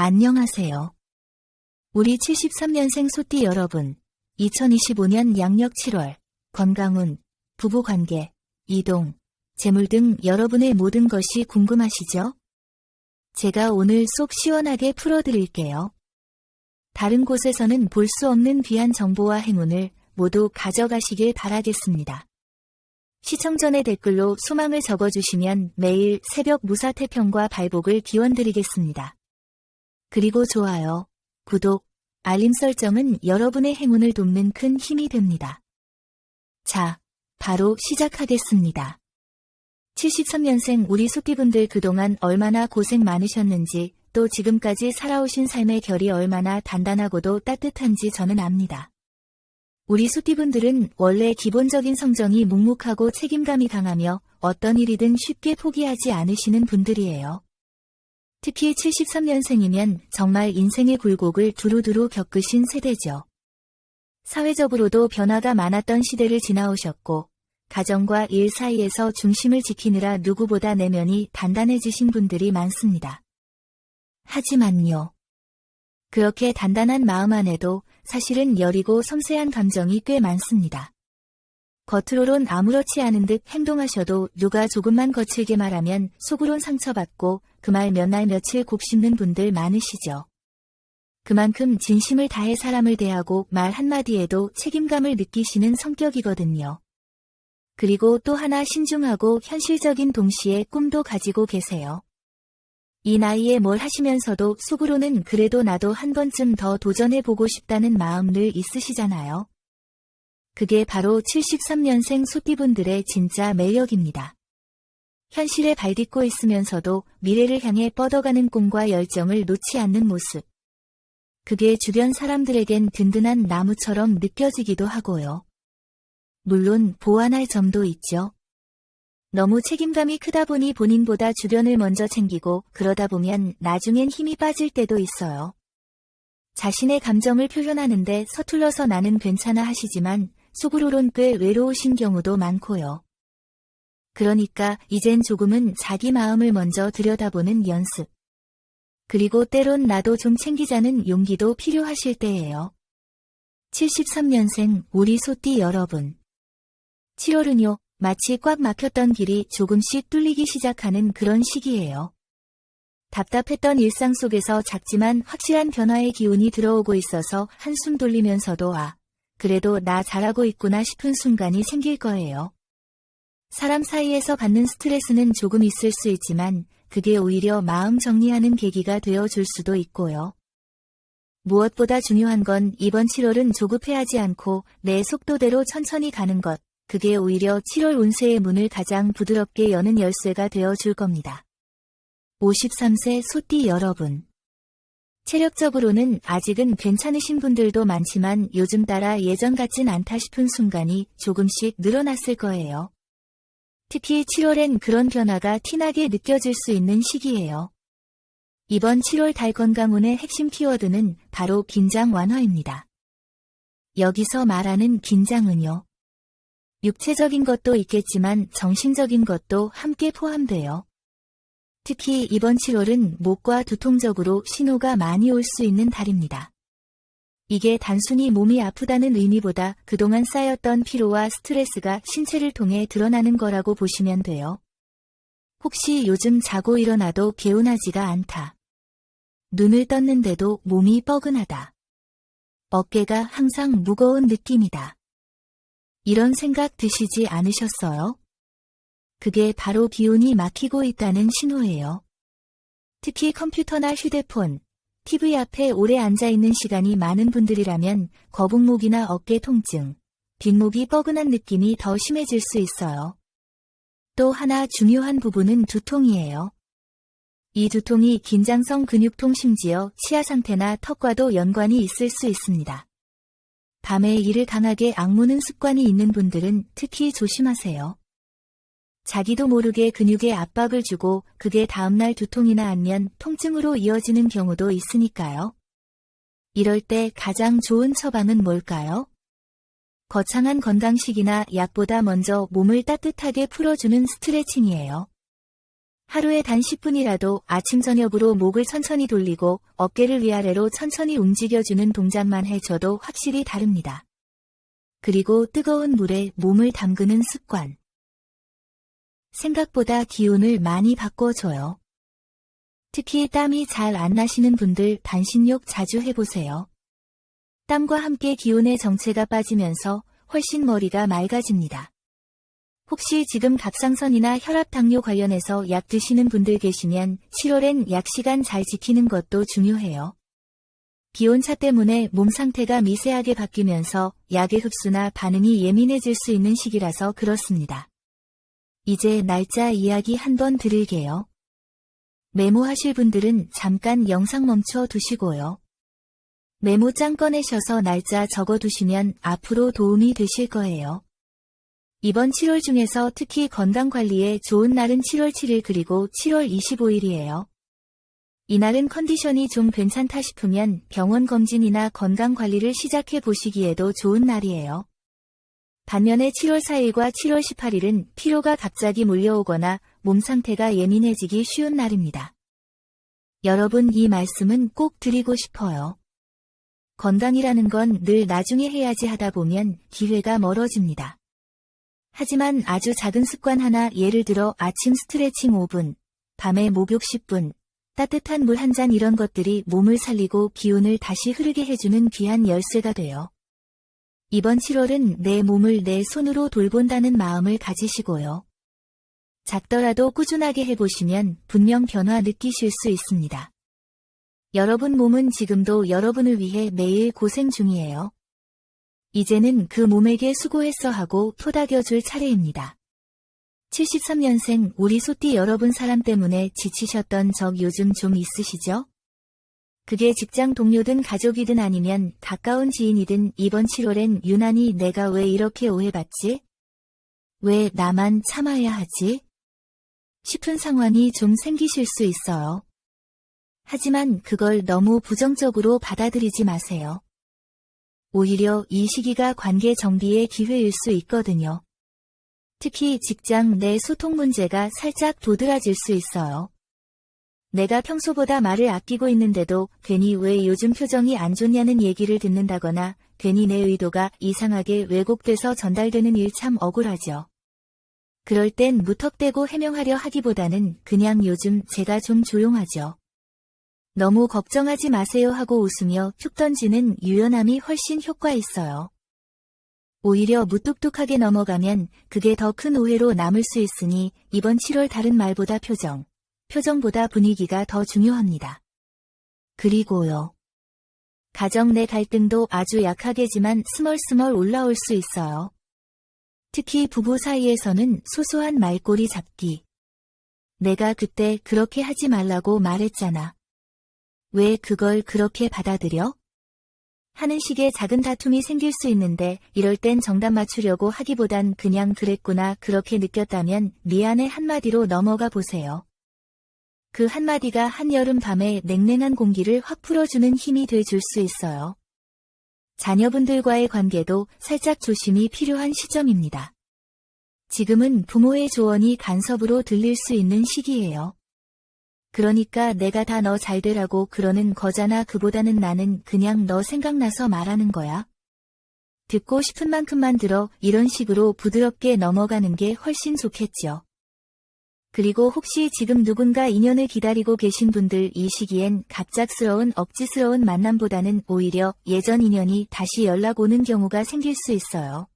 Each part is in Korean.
안녕하세요. 우리 73년생 소띠 여러분, 2025년 양력 7월, 건강운, 부부관계, 이동, 재물 등 여러분의 모든 것이 궁금하시죠? 제가 오늘 속 시원하게 풀어드릴게요. 다른 곳에서는 볼 수 없는 귀한 정보와 행운을 모두 가져가시길 바라겠습니다. 시청 전에 댓글로 소망을 적어주시면 매일 새벽 무사태평과 발복을 기원드리겠습니다. 그리고 좋아요, 구독, 알림 설정은 여러분의 행운을 돕는 큰 힘이 됩니다. 자, 바로 시작하겠습니다. 73년생 우리 소띠분들 그동안 얼마나 고생 많으셨는지, 또 지금까지 살아오신 삶의 결이 얼마나 단단하고도 따뜻한지 저는 압니다. 우리 소띠분들은 원래 기본적인 성정이 묵묵하고 책임감이 강하며 어떤 일이든 쉽게 포기하지 않으시는 분들이에요. 특히 73년생이면 정말 인생의 굴곡을 두루두루 겪으신 세대죠. 사회적으로도 변화가 많았던 시대를 지나오셨고, 가정과 일 사이에서 중심을 지키느라 누구보다 내면이 단단해지신 분들이 많습니다. 하지만요. 그렇게 단단한 마음 안에도 사실은 여리고 섬세한 감정이 꽤 많습니다. 겉으로는 아무렇지 않은 듯 행동하셔도 누가 조금만 거칠게 말하면 속으론 상처받고 그 말 몇 날 며칠 곱씹는 분들 많으시죠. 그만큼 진심을 다해 사람을 대하고 말 한마디에도 책임감을 느끼시는 성격이거든요. 그리고 또 하나 신중하고 현실적인 동시에 꿈도 가지고 계세요. 이 나이에 뭘 하시면서도 속으로는 그래도 나도 한 번쯤 더 도전해보고 싶다는 마음 늘 있으시잖아요. 그게 바로 73년생 소띠분들의 진짜 매력입니다. 현실에 발딛고 있으면서도 미래를 향해 뻗어가는 꿈과 열정을 놓지 않는 모습. 그게 주변 사람들에겐 든든한 나무처럼 느껴지기도 하고요. 물론 보완할 점도 있죠. 너무 책임감이 크다 보니 본인보다 주변을 먼저 챙기고 그러다 보면 나중엔 힘이 빠질 때도 있어요. 자신의 감정을 표현하는데 서툴러서 나는 괜찮아 하시지만 속으로는 꽤 외로우신 경우도 많고요. 그러니까 이젠 조금은 자기 마음을 먼저 들여다보는 연습. 그리고 때론 나도 좀 챙기자는 용기도 필요하실 때예요. 73년생 우리 소띠 여러분. 7월은요, 마치 꽉 막혔던 길이 조금씩 뚫리기 시작하는 그런 시기예요. 답답했던 일상 속에서 작지만 확실한 변화의 기운이 들어오고 있어서 한숨 돌리면서도 그래도 나 잘하고 있구나 싶은 순간이 생길 거예요. 사람 사이에서 받는 스트레스는 조금 있을 수 있지만 그게 오히려 마음 정리하는 계기가 되어줄 수도 있고요. 무엇보다 중요한 건 이번 7월은 조급해하지 않고 내 속도대로 천천히 가는 것, 그게 오히려 7월 운세의 문을 가장 부드럽게 여는 열쇠가 되어줄 겁니다. 53세 소띠 여러분. 체력적으로는 아직은 괜찮으신 분들도 많지만 요즘 따라 예전 같진 않다 싶은 순간이 조금씩 늘어났을 거예요. 특히 7월엔 그런 변화가 티나게 느껴질 수 있는 시기예요. 이번 7월 달 건강운의 핵심 키워드는 바로 긴장 완화입니다. 여기서 말하는 긴장은요. 육체적인 것도 있겠지만 정신적인 것도 함께 포함돼요. 특히 이번 7월은 목과 두통적으로 신호가 많이 올 수 있는 달입니다. 이게 단순히 몸이 아프다는 의미보다 그동안 쌓였던 피로와 스트레스가 신체를 통해 드러나는 거라고 보시면 돼요. 혹시 요즘 자고 일어나도 개운하지가 않다. 눈을 떴는데도 몸이 뻐근하다. 어깨가 항상 무거운 느낌이다. 이런 생각 드시지 않으셨어요? 그게 바로 기운이 막히고 있다는 신호예요. 특히 컴퓨터나 휴대폰, TV 앞에 오래 앉아있는 시간이 많은 분들이라면 거북목이나 어깨 통증, 뒷목이 뻐근한 느낌이 더 심해질 수 있어요. 또 하나 중요한 부분은 두통이에요. 이 두통이 긴장성 근육통 심지어 치아 상태나 턱과도 연관이 있을 수 있습니다. 밤에 이를 강하게 악무는 습관이 있는 분들은 특히 조심하세요. 자기도 모르게 근육에 압박을 주고 그게 다음날 두통이나 안면 통증으로 이어지는 경우도 있으니까요. 이럴 때 가장 좋은 처방은 뭘까요? 거창한 건강식이나 약보다 먼저 몸을 따뜻하게 풀어주는 스트레칭이에요. 하루에 단 10분이라도 아침 저녁으로 목을 천천히 돌리고 어깨를 위아래로 천천히 움직여주는 동작만 해줘도 확실히 다릅니다. 그리고 뜨거운 물에 몸을 담그는 습관. 생각보다 기운을 많이 바꿔줘요. 특히 땀이 잘 안 나시는 분들 반신욕 자주 해보세요. 땀과 함께 기운의 정체가 빠지면서 훨씬 머리가 맑아집니다. 혹시 지금 갑상선이나 혈압 당뇨 관련해서 약 드시는 분들 계시면 7월엔 약 시간 잘 지키는 것도 중요해요. 기온차 때문에 몸 상태가 미세하게 바뀌면서 약의 흡수나 반응이 예민해질 수 있는 시기라서 그렇습니다. 이제 날짜 이야기 한번 드릴게요. 메모하실 분들은 잠깐 영상 멈춰 두시고요. 메모장 꺼내셔서 날짜 적어두시면 앞으로 도움이 되실 거예요. 이번 7월 중에서 특히 건강관리에 좋은 날은 7월 7일 그리고 7월 25일이에요. 이날은 컨디션이 좀 괜찮다 싶으면 병원 검진이나 건강관리를 시작해 보시기에도 좋은 날이에요. 반면에 7월 4일과 7월 18일은 피로가 갑자기 몰려오거나 몸 상태가 예민해지기 쉬운 날입니다. 여러분, 이 말씀은 꼭 드리고 싶어요. 건강이라는 건 늘 나중에 해야지 하다 보면 기회가 멀어집니다. 하지만 아주 작은 습관 하나, 예를 들어 아침 스트레칭 5분, 밤에 목욕 10분, 따뜻한 물 한 잔, 이런 것들이 몸을 살리고 기운을 다시 흐르게 해주는 귀한 열쇠가 돼요. 이번 7월은 내 몸을 내 손으로 돌본다는 마음을 가지시고요. 작더라도 꾸준하게 해보시면 분명 변화 느끼실 수 있습니다. 여러분 몸은 지금도 여러분을 위해 매일 고생 중이에요. 이제는 그 몸에게 수고했어 하고 토닥여줄 차례입니다. 73년생 우리 소띠 여러분, 사람 때문에 지치셨던 적 요즘 좀 있으시죠? 그게 직장 동료든 가족이든 아니면 가까운 지인이든 이번 7월엔 유난히 내가 왜 이렇게 오해받지? 왜 나만 참아야 하지? 싶은 상황이 좀 생기실 수 있어요. 하지만 그걸 너무 부정적으로 받아들이지 마세요. 오히려 이 시기가 관계 정비의 기회일 수 있거든요. 특히 직장 내 소통 문제가 살짝 도드라질 수 있어요. 내가 평소보다 말을 아끼고 있는데도 괜히 왜 요즘 표정이 안 좋냐는 얘기를 듣는다거나 괜히 내 의도가 이상하게 왜곡돼서 전달되는 일, 참 억울하죠. 그럴 땐 무턱대고 해명하려 하기보다는 그냥 요즘 제가 좀 조용하죠. 너무 걱정하지 마세요 하고 웃으며 툭 던지는 유연함이 훨씬 효과 있어요. 오히려 무뚝뚝하게 넘어가면 그게 더 큰 오해로 남을 수 있으니 이번 7월 다른 말보다 표정보다 분위기가 더 중요합니다. 그리고요. 가정 내 갈등도 아주 약하게지만 스멀스멀 올라올 수 있어요. 특히 부부 사이에서는 소소한 말꼬리 잡기. 내가 그때 그렇게 하지 말라고 말했잖아. 왜 그걸 그렇게 받아들여? 하는 식의 작은 다툼이 생길 수 있는데, 이럴 땐 정답 맞추려고 하기보단 그냥 그랬구나, 그렇게 느꼈다면 미안해 한마디로 넘어가 보세요. 그 한마디가 한여름 밤에 냉랭한 공기를 확 풀어주는 힘이 돼줄 수 있어요. 자녀분들과의 관계도 살짝 조심이 필요한 시점입니다. 지금은 부모의 조언이 간섭으로 들릴 수 있는 시기예요. 그러니까 내가 다 너 잘 되라고 그러는 거잖아. 그보다는 나는 그냥 너 생각나서 말하는 거야. 듣고 싶은 만큼만 들어. 이런 식으로 부드럽게 넘어가는 게 훨씬 좋겠죠. 그리고 혹시 지금 누군가 인연을 기다리고 계신 분들, 이 시기엔 갑작스러운 억지스러운 만남보다는 오히려 예전 인연이 다시 연락 오는 경우가 생길 수 있어요.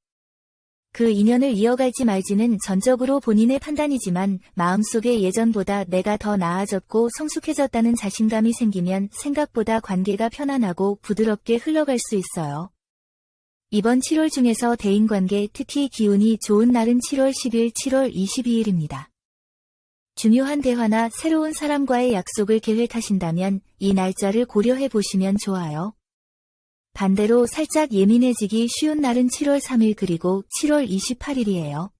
그 인연을 이어갈지 말지는 전적으로 본인의 판단이지만 마음속에 예전보다 내가 더 나아졌고 성숙해졌다는 자신감이 생기면 생각보다 관계가 편안하고 부드럽게 흘러갈 수 있어요. 이번 7월 중에서 대인관계, 특히 기운이 좋은 날은 7월 10일, 7월 22일입니다. 중요한 대화나 새로운 사람과의 약속을 계획하신다면 이 날짜를 고려해 보시면 좋아요. 반대로 살짝 예민해지기 쉬운 날은 7월 3일 그리고 7월 28일이에요.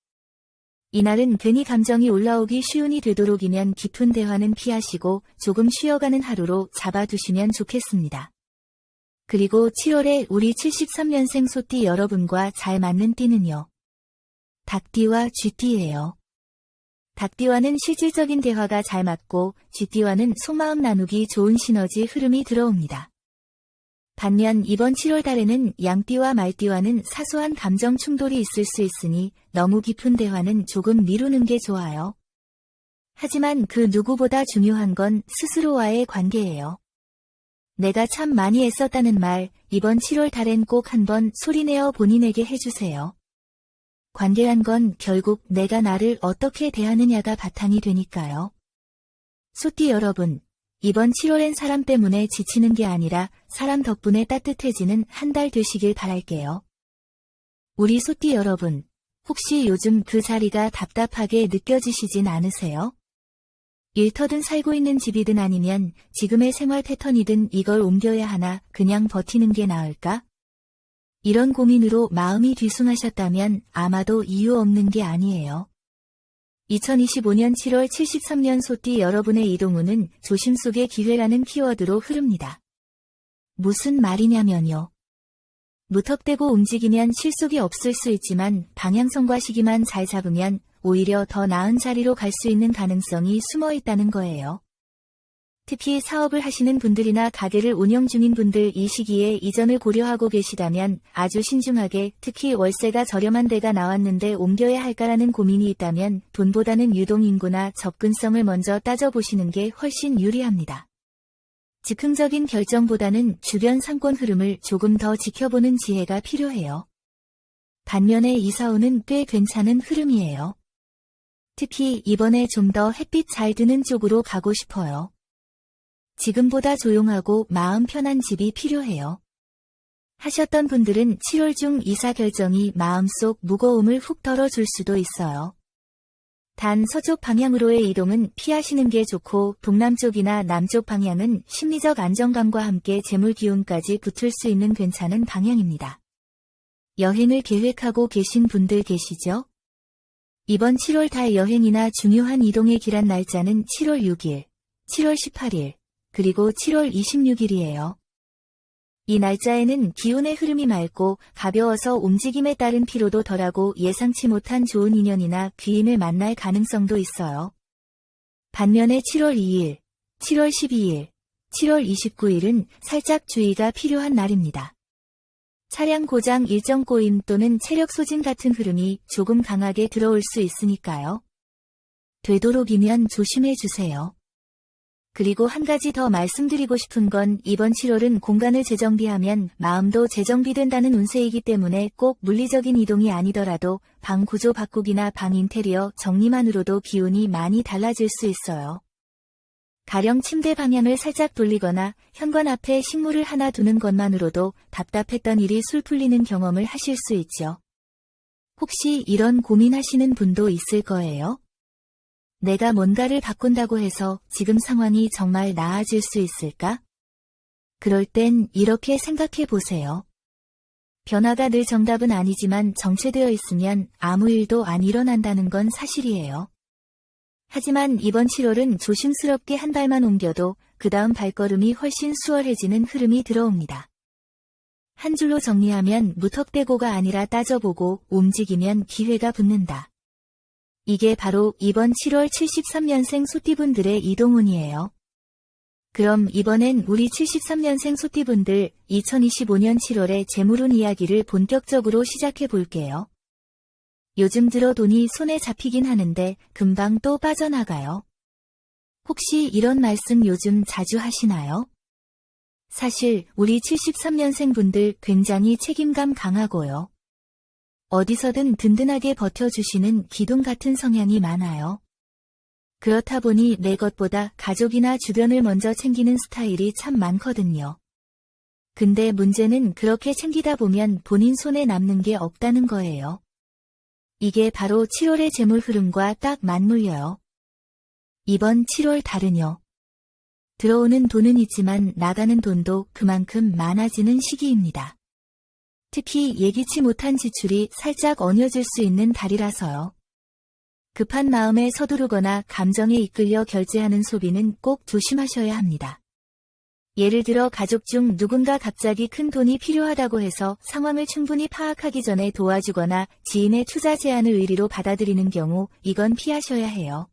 이날은 괜히 감정이 올라오기 쉬운이 되도록이면 깊은 대화는 피하시고 조금 쉬어가는 하루로 잡아두시면 좋겠습니다. 그리고 7월에 우리 73년생 소띠 여러분과 잘 맞는 띠는요. 닭띠와 쥐띠예요. 닭띠와는 실질적인 대화가 잘 맞고 쥐띠와는 속마음 나누기 좋은 시너지 흐름이 들어옵니다. 반면 이번 7월 달에는 양띠와 말띠와는 사소한 감정 충돌이 있을 수 있으니 너무 깊은 대화는 조금 미루는 게 좋아요. 하지만 그 누구보다 중요한 건 스스로와의 관계예요. 내가 참 많이 애썼다는 말, 이번 7월 달엔 꼭 한번 소리내어 본인에게 해주세요. 관계란 건 결국 내가 나를 어떻게 대하느냐가 바탕이 되니까요. 소띠 여러분, 이번 7월엔 사람 때문에 지치는 게 아니라 사람 덕분에 따뜻해지는 한 달 되시길 바랄게요. 우리 소띠 여러분, 혹시 요즘 그 자리가 답답하게 느껴지시진 않으세요? 일터든 살고 있는 집이든 아니면 지금의 생활 패턴이든 이걸 옮겨야 하나 그냥 버티는 게 나을까? 이런 고민으로 마음이 뒤숭하셨다면 아마도 이유 없는 게 아니에요. 2025년 7월 73년 소띠 여러분의 이동운은 조심 속의 기회라는 키워드로 흐릅니다. 무슨 말이냐면요. 무턱대고 움직이면 실속이 없을 수 있지만 방향성과 시기만 잘 잡으면 오히려 더 나은 자리로 갈 수 있는 가능성이 숨어 있다는 거예요. 특히 사업을 하시는 분들이나 가게를 운영 중인 분들 이 시기에 이전을 고려하고 계시다면 아주 신중하게 특히 월세가 저렴한 데가 나왔는데 옮겨야 할까라는 고민이 있다면 돈보다는 유동인구나 접근성을 먼저 따져보시는 게 훨씬 유리합니다. 즉흥적인 결정보다는 주변 상권 흐름을 조금 더 지켜보는 지혜가 필요해요. 반면에 이사운은 꽤 괜찮은 흐름이에요. 특히 이번에 좀 더 햇빛 잘 드는 쪽으로 가고 싶어요. 지금보다 조용하고 마음 편한 집이 필요해요. 하셨던 분들은 7월 중 이사 결정이 마음속 무거움을 훅 덜어줄 수도 있어요. 단 서쪽 방향으로의 이동은 피하시는 게 좋고 동남쪽이나 남쪽 방향은 심리적 안정감과 함께 재물 기운까지 붙을 수 있는 괜찮은 방향입니다. 여행을 계획하고 계신 분들 계시죠? 이번 7월 달 여행이나 중요한 이동의 길한 날짜는 7월 6일, 7월 18일, 그리고 7월 26일이에요. 이 날짜에는 기운의 흐름이 맑고 가벼워서 움직임에 따른 피로도 덜하고 예상치 못한 좋은 인연이나 귀인을 만날 가능성도 있어요. 반면에 7월 2일, 7월 12일, 7월 29일은 살짝 주의가 필요한 날입니다. 차량 고장 일정 꼬임 또는 체력 소진 같은 흐름이 조금 강하게 들어올 수 있으니까요. 되도록이면 조심해 주세요. 그리고 한 가지 더 말씀드리고 싶은 건 이번 7월은 공간을 재정비하면 마음도 재정비된다는 운세이기 때문에 꼭 물리적인 이동이 아니더라도 방 구조 바꾸기나 방 인테리어 정리만으로도 기운이 많이 달라질 수 있어요. 가령 침대 방향을 살짝 돌리거나 현관 앞에 식물을 하나 두는 것만으로도 답답했던 일이 술 풀리는 경험을 하실 수 있죠. 혹시 이런 고민하시는 분도 있을 거예요? 내가 뭔가를 바꾼다고 해서 지금 상황이 정말 나아질 수 있을까? 그럴 땐 이렇게 생각해 보세요. 변화가 늘 정답은 아니지만 정체되어 있으면 아무 일도 안 일어난다는 건 사실이에요. 하지만 이번 7월은 조심스럽게 한 발만 옮겨도 그 다음 발걸음이 훨씬 수월해지는 흐름이 들어옵니다. 한 줄로 정리하면 무턱대고가 아니라 따져보고 움직이면 기회가 붙는다. 이게 바로 이번 7월 73년생 소띠분들의 이동운이에요. 그럼 이번엔 우리 73년생 소띠분들 2025년 7월의 재물운 이야기를 본격적으로 시작해 볼게요. 요즘 들어 돈이 손에 잡히긴 하는데 금방 또 빠져나가요. 혹시 이런 말씀 요즘 자주 하시나요? 사실 우리 73년생 분들 굉장히 책임감 강하고요. 어디서든 든든하게 버텨주시는 기둥 같은 성향이 많아요. 그렇다 보니 내 것보다 가족이나 주변을 먼저 챙기는 스타일이 참 많거든요. 근데 문제는 그렇게 챙기다 보면 본인 손에 남는 게 없다는 거예요. 이게 바로 7월의 재물 흐름과 딱 맞물려요. 이번 7월 달은요. 들어오는 돈은 있지만 나가는 돈도 그만큼 많아지는 시기입니다. 특히 예기치 못한 지출이 살짝 얹어질 수 있는 달이라서요. 급한 마음에 서두르거나 감정에 이끌려 결제하는 소비는 꼭 조심하셔야 합니다. 예를 들어 가족 중 누군가 갑자기 큰 돈이 필요하다고 해서 상황을 충분히 파악하기 전에 도와주거나 지인의 투자 제안을 의리로 받아들이는 경우 이건 피하셔야 해요.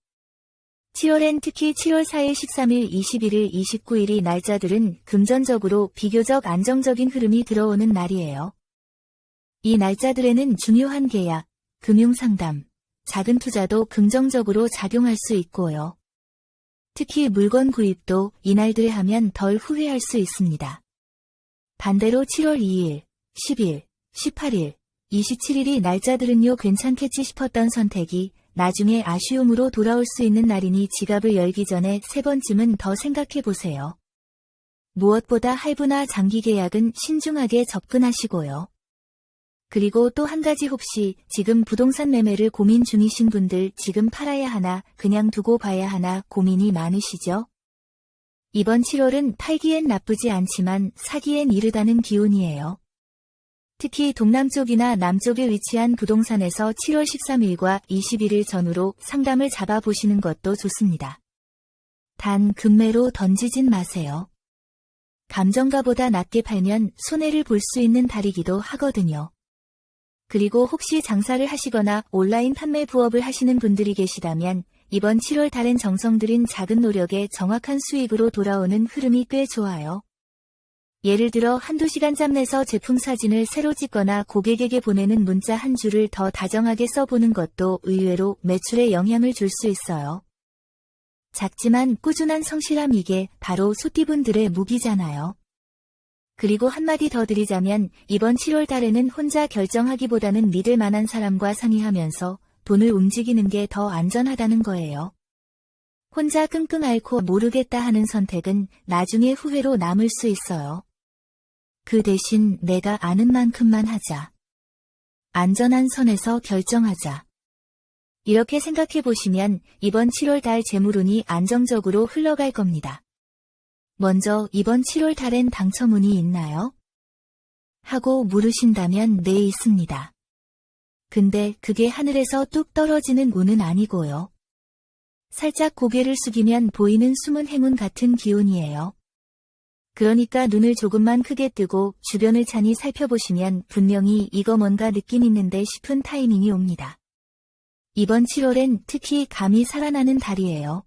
7월엔 특히 7월 4일, 13일, 21일, 29일이 날짜들은 금전적으로 비교적 안정적인 흐름이 들어오는 날이에요. 이 날짜들에는 중요한 계약, 금융상담, 작은 투자도 긍정적으로 작용할 수 있고요. 특히 물건 구입도 이날들에 하면 덜 후회할 수 있습니다. 반대로 7월 2일, 10일, 18일, 27일이 날짜들은요 괜찮겠지 싶었던 선택이 나중에 아쉬움으로 돌아올 수 있는 날이니 지갑을 열기 전에 3번쯤은 더 생각해 보세요. 무엇보다 할부나 장기 계약은 신중하게 접근하시고요. 그리고 또 한 가지 혹시 지금 부동산 매매를 고민 중이신 분들 지금 팔아야 하나 그냥 두고 봐야 하나 고민이 많으시죠? 이번 7월은 팔기엔 나쁘지 않지만 사기엔 이르다는 기운이에요. 특히 동남쪽이나 남쪽에 위치한 부동산에서 7월 13일과 21일 전후로 상담을 잡아보시는 것도 좋습니다. 단 급매로 던지진 마세요. 감정가보다 낮게 팔면 손해를 볼 수 있는 달이기도 하거든요. 그리고 혹시 장사를 하시거나 온라인 판매 부업을 하시는 분들이 계시다면 이번 7월 달엔 정성 들인 작은 노력에 정확한 수익으로 돌아오는 흐름이 꽤 좋아요. 예를 들어 한두 시간 짬 내서 제품 사진을 새로 찍거나 고객에게 보내는 문자 한 줄을 더 다정하게 써보는 것도 의외로 매출에 영향을 줄 수 있어요. 작지만 꾸준한 성실함 이게 바로 소띠분들의 무기잖아요. 그리고 한마디 더 드리자면 이번 7월 달에는 혼자 결정하기보다는 믿을 만한 사람과 상의하면서 돈을 움직이는 게 더 안전하다는 거예요. 혼자 끙끙 앓고 모르겠다 하는 선택은 나중에 후회로 남을 수 있어요. 그 대신 내가 아는 만큼만 하자. 안전한 선에서 결정하자. 이렇게 생각해 보시면 이번 7월 달 재물운이 안정적으로 흘러갈 겁니다. 먼저 이번 7월 달엔 당첨운이 있나요? 하고 물으신다면 네 있습니다. 근데 그게 하늘에서 뚝 떨어지는 운은 아니고요. 살짝 고개를 숙이면 보이는 숨은 행운 같은 기운이에요. 그러니까 눈을 조금만 크게 뜨고 주변을 찬히 살펴보시면 분명히 이거 뭔가 느낌 있는데 싶은 타이밍이 옵니다. 이번 7월엔 특히 감이 살아나는 달이에요.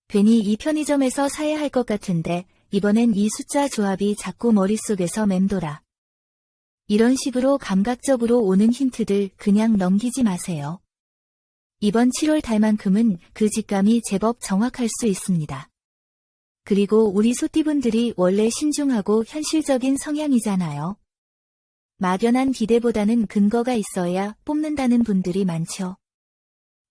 괜히 이 편의점에서 사야 할 것 같은데 이번엔 이 숫자 조합이 자꾸 머릿속에서 맴돌아. 이런 식으로 감각적으로 오는 힌트들 그냥 넘기지 마세요. 이번 7월 달만큼은 그 직감이 제법 정확할 수 있습니다. 그리고 우리 소띠분들이 원래 신중하고 현실적인 성향이잖아요. 막연한 기대보다는 근거가 있어야 뽑는다는 분들이 많죠.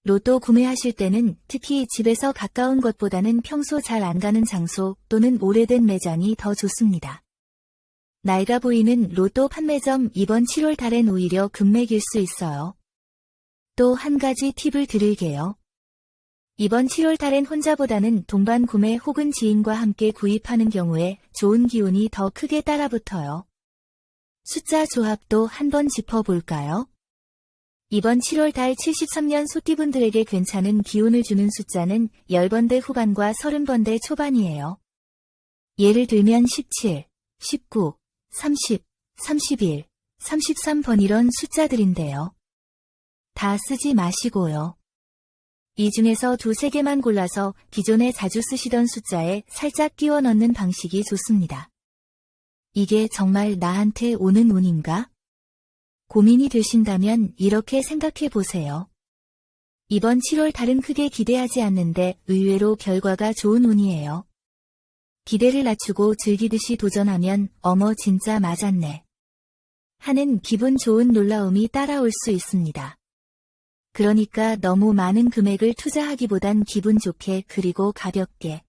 로또 구매하실 때는 특히 집에서 가까운 것보다는 평소 잘 안 가는 장소 또는 오래된 매장이 더 좋습니다. 낡아 보이는 로또 판매점 이번 7월 달엔 오히려 금맥일 수 있어요. 또 한 가지 팁을 드릴게요. 이번 7월 달엔 혼자보다는 동반 구매 혹은 지인과 함께 구입하는 경우에 좋은 기운이 더 크게 따라붙어요. 숫자 조합도 한번 짚어볼까요? 이번 7월 달 73년 소띠분들에게 괜찮은 기운을 주는 숫자는 10번대 후반과 30번대 초반이에요. 예를 들면 17, 19, 30, 31, 33번 이런 숫자들인데요. 다 쓰지 마시고요. 이 중에서 2-3개만 골라서 기존에 자주 쓰시던 숫자에 살짝 끼워 넣는 방식이 좋습니다. 이게 정말 나한테 오는 운인가? 고민이 되신다면 이렇게 생각해 보세요. 이번 7월 달은 크게 기대하지 않는데 의외로 결과가 좋은 운이에요. 기대를 낮추고 즐기듯이 도전하면 어머 진짜 맞았네 하는 기분 좋은 놀라움이 따라올 수 있습니다. 그러니까 너무 많은 금액을 투자하기보단 기분 좋게 그리고 가볍게.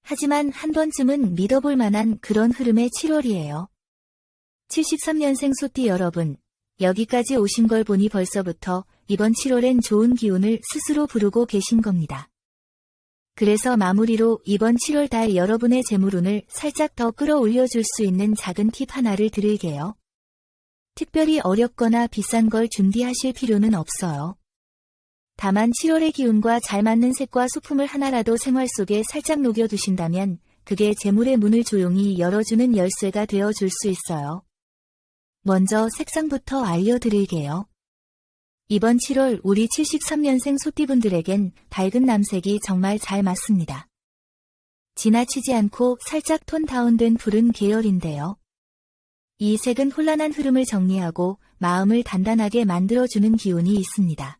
하지만 한 번쯤은 믿어볼 만한 그런 흐름의 7월이에요. 73년생 소띠 여러분, 여기까지 오신 걸 보니 벌써부터 이번 7월엔 좋은 기운을 스스로 부르고 계신 겁니다. 그래서 마무리로 이번 7월 달 여러분의 재물운을 살짝 더 끌어올려줄 수 있는 작은 팁 하나를 드릴게요. 특별히 어렵거나 비싼 걸 준비하실 필요는 없어요. 다만 7월의 기운과 잘 맞는 색과 소품을 하나라도 생활 속에 살짝 녹여두신다면 그게 재물의 문을 조용히 열어주는 열쇠가 되어줄 수 있어요. 먼저 색상부터 알려드릴게요. 이번 7월 우리 73년생 소띠분들에겐 밝은 남색이 정말 잘 맞습니다. 지나치지 않고 살짝 톤 다운된 푸른 계열인데요. 이 색은 혼란한 흐름을 정리하고 마음을 단단하게 만들어주는 기운이 있습니다.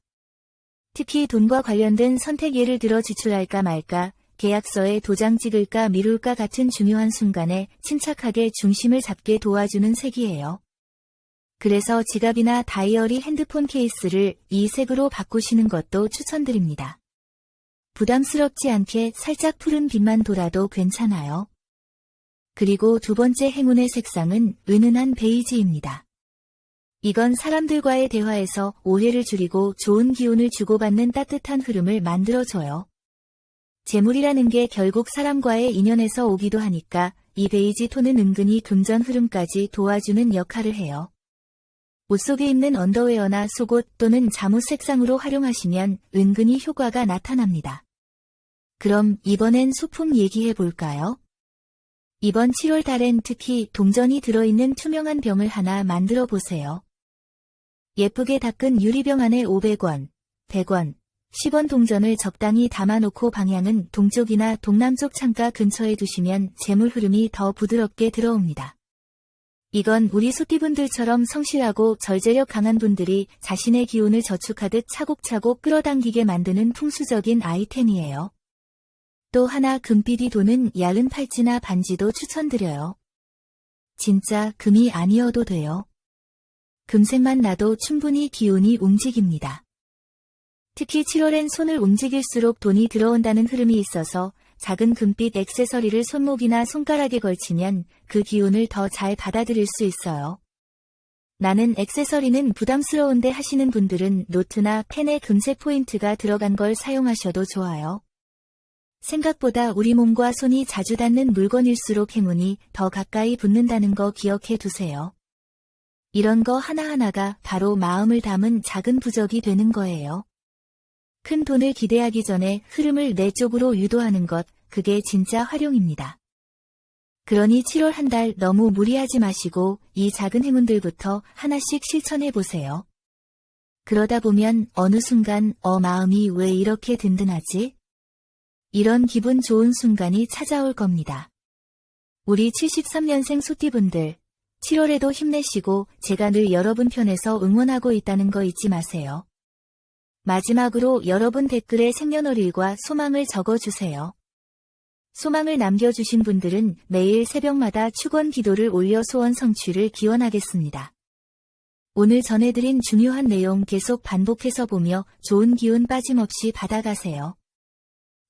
특히 돈과 관련된 선택, 예를 들어 지출할까 말까, 계약서에 도장 찍을까 미룰까 같은 중요한 순간에 침착하게 중심을 잡게 도와주는 색이에요. 그래서 지갑이나 다이어리, 핸드폰 케이스를 이 색으로 바꾸시는 것도 추천드립니다. 부담스럽지 않게 살짝 푸른 빛만 돌아도 괜찮아요. 그리고 두 번째 행운의 색상은 은은한 베이지입니다. 이건 사람들과의 대화에서 오해를 줄이고 좋은 기운을 주고받는 따뜻한 흐름을 만들어줘요. 재물이라는 게 결국 사람과의 인연에서 오기도 하니까 이 베이지 톤은 은근히 금전 흐름까지 도와주는 역할을 해요. 옷 속에 입는 언더웨어나 속옷 또는 잠옷 색상으로 활용하시면 은근히 효과가 나타납니다. 그럼 이번엔 소품 얘기해 볼까요? 이번 7월 달엔 특히 동전이 들어있는 투명한 병을 하나 만들어 보세요. 예쁘게 닦은 유리병 안에 500원, 100원, 10원 동전을 적당히 담아놓고 방향은 동쪽이나 동남쪽 창가 근처에 두시면 재물 흐름이 더 부드럽게 들어옵니다. 이건 우리 소띠분들처럼 성실하고 절제력 강한 분들이 자신의 기운을 저축하듯 차곡차곡 끌어당기게 만드는 풍수적인 아이템이에요. 또 하나 금빛이 도는 얇은 팔찌나 반지도 추천드려요. 진짜 금이 아니어도 돼요. 금색만 나도 충분히 기운이 움직입니다. 특히 7월엔 손을 움직일수록 돈이 들어온다는 흐름이 있어서 작은 금빛 액세서리를 손목이나 손가락에 걸치면 그 기운을 더 잘 받아들일 수 있어요. 나는 액세서리는 부담스러운데 하시는 분들은 노트나 펜에 금색 포인트가 들어간 걸 사용하셔도 좋아요. 생각보다 우리 몸과 손이 자주 닿는 물건일수록 행운이 더 가까이 붙는다는 거 기억해 두세요. 이런 거 하나하나가 바로 마음을 담은 작은 부적이 되는 거예요. 큰 돈을 기대하기 전에 흐름을 내 쪽으로 유도하는 것, 그게 진짜 활용입니다. 그러니 7월 한 달 너무 무리하지 마시고 이 작은 행운들부터 하나씩 실천해 보세요. 그러다 보면 어느 순간 마음이 왜 이렇게 든든하지? 이런 기분 좋은 순간이 찾아올 겁니다. 우리 73년생 소띠분들, 7월에도 힘내시고 제가 늘 여러분 편에서 응원하고 있다는 거 잊지 마세요. 마지막으로 여러분 댓글에 생년월일과 소망을 적어주세요. 소망을 남겨주신 분들은 매일 새벽마다 축원 기도를 올려 소원 성취를 기원하겠습니다. 오늘 전해드린 중요한 내용 계속 반복해서 보며 좋은 기운 빠짐없이 받아가세요.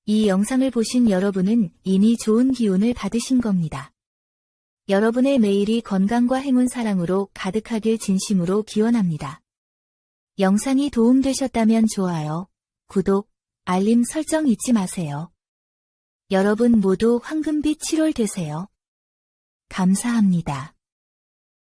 이 영상을 보신 여러분은 이미 좋은 기운을 받으신 겁니다. 여러분의 매일이 건강과 행운 사랑으로 가득하길 진심으로 기원합니다. 영상이 도움되셨다면 좋아요, 구독, 알림 설정 잊지 마세요. 여러분 모두 황금빛 7월 되세요. 감사합니다.